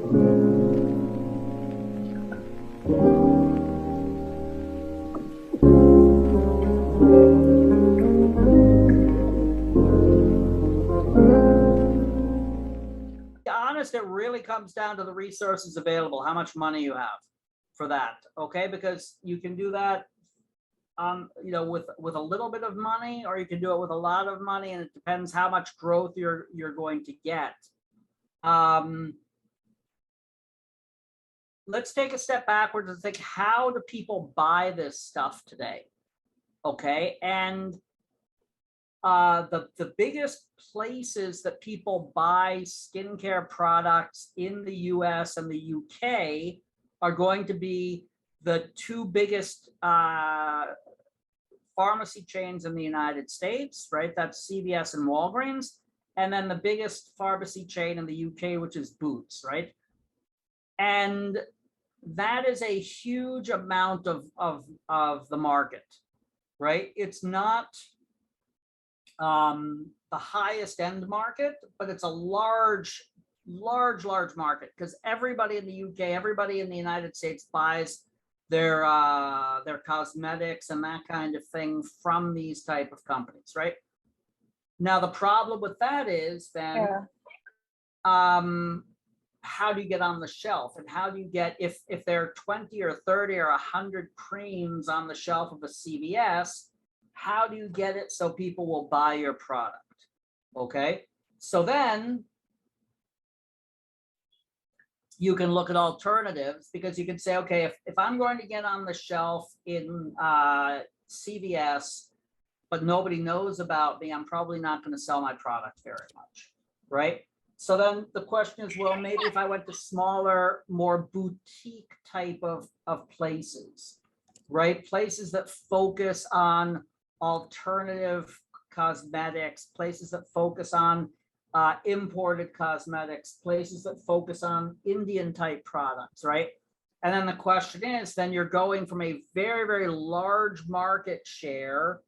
Honest, it really comes down to the resources available, how much money you have for that. Okay, because you can do that with a little bit of money, or you can do it with a lot of money, and it depends how much growth you're going to get. Let's take a step backwards and think, how do people buy this stuff today? Okay, and the biggest places that people buy skincare products in the US and the UK are going to be the two biggest pharmacy chains in the United States, right? That's CVS and Walgreens. And then the biggest pharmacy chain in the UK, which is Boots, right? And that is a huge amount of the market, right? It's not the highest end market, but it's a large market, because everybody in the UK, everybody in the United States buys their cosmetics and that kind of thing from these type of companies, right? Now, the problem with that is then, how do you get on the shelf, and how do you get, if there are 20 or 30 or 100 creams on the shelf of a CVS, how do you get it so people will buy your product? Okay, so then you can look at alternatives, because you can say, okay, if I'm going to get on the shelf in CVS, but nobody knows about me, I'm probably not going to sell my product very much, right? So then the question is, well, maybe if I went to smaller, more boutique type of places, right? Places that focus on alternative cosmetics, places that focus on imported cosmetics, places that focus on Indian type products, right? And then the question is, then you're going from a very, very large market share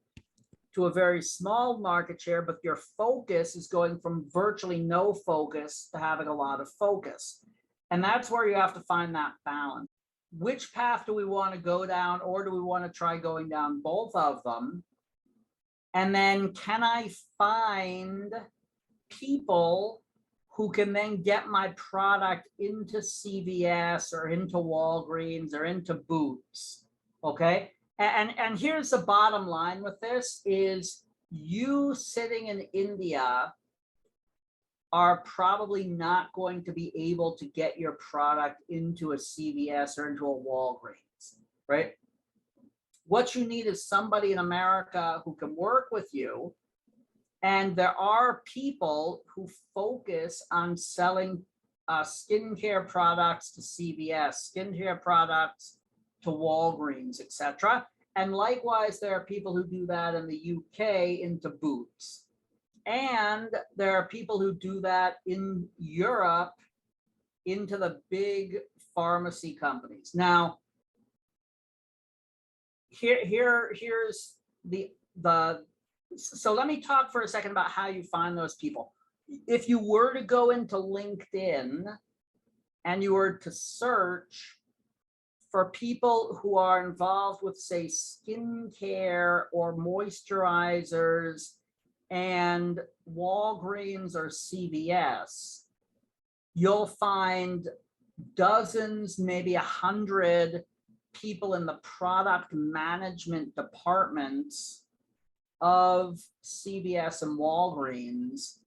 to a very small market share, but your focus is going from virtually no focus to having a lot of focus. And that's where you have to find that balance. Which path do we want to go down, or do we want to try going down both of them? And then, can I find people who can then get my product into CVS or into Walgreens or into Boots? Okay. And here's the bottom line with this is, you sitting in India are probably not going to be able to get your product into a CVS or into a Walgreens, right? What you need is somebody in America who can work with you. And there are people who focus on selling skincare products to CVS, skincare products to Walgreens, etc. And likewise, there are people who do that in the UK into Boots. And there are people who do that in Europe into the big pharmacy companies. Now, here's so let me talk for a second about how you find those people. If you were to go into LinkedIn and you were to search for people who are involved with, say, skincare or moisturizers and Walgreens or CVS, you'll find dozens, maybe 100 people in the product management departments of CVS and Walgreens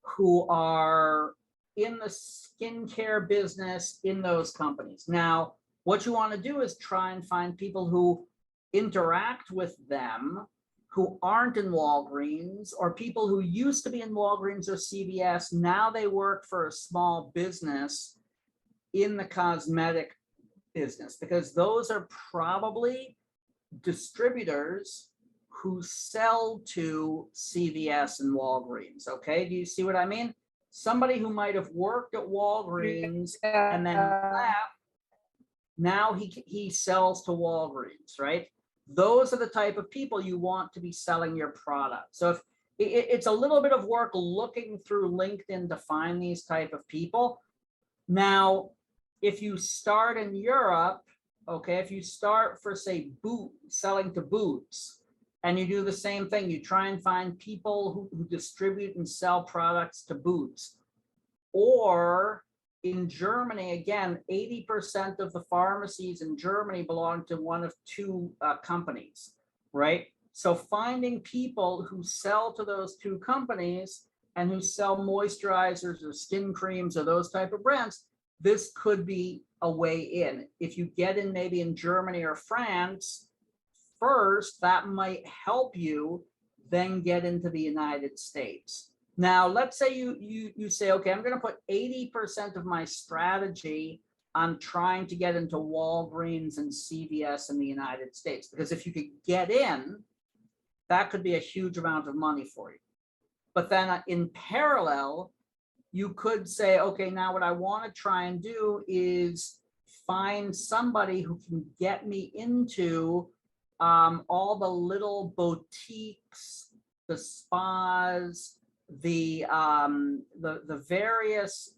who are in the skincare business in those companies. Now, what you want to do is try and find people who interact with them who aren't in Walgreens, or people who used to be in Walgreens or CVS. Now they work for a small business in the cosmetic business, because those are probably distributors who sell to CVS and Walgreens. Okay, do you see what I mean? Somebody who might have worked at Walgreens and then left, now he sells to Walgreens, right? Those are the type of people you want to be selling your product. So if it's a little bit of work looking through LinkedIn to find these type of people, Now, if you start in Europe, okay, if you start for, say, selling to boots, and you do the same thing, you try and find people who distribute and sell products to boots. Or in Germany, again, 80% of the pharmacies in Germany belong to one of two companies, right? So finding people who sell to those two companies and who sell moisturizers or skin creams or those type of brands, this could be a way in. If you get in maybe in Germany or France first, that might help you then get into the United States. Now, let's say you say, okay, I'm going to put 80% of my strategy on trying to get into Walgreens and CVS in the United States, because if you could get in, that could be a huge amount of money for you. But then in parallel, you could say, okay, now what I want to try and do is find somebody who can get me into all the little boutiques, the spas, the various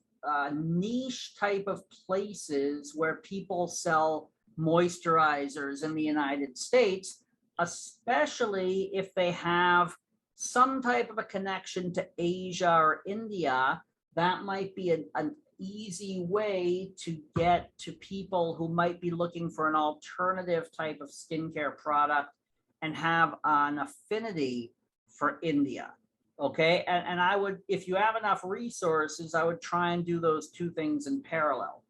niche type of places where people sell moisturizers in the United States, especially if they have some type of a connection to Asia or India. That might be an easy way to get to people who might be looking for an alternative type of skincare product and have an affinity for India. Okay. And I would, if you have enough resources, I would try and do those two things in parallel.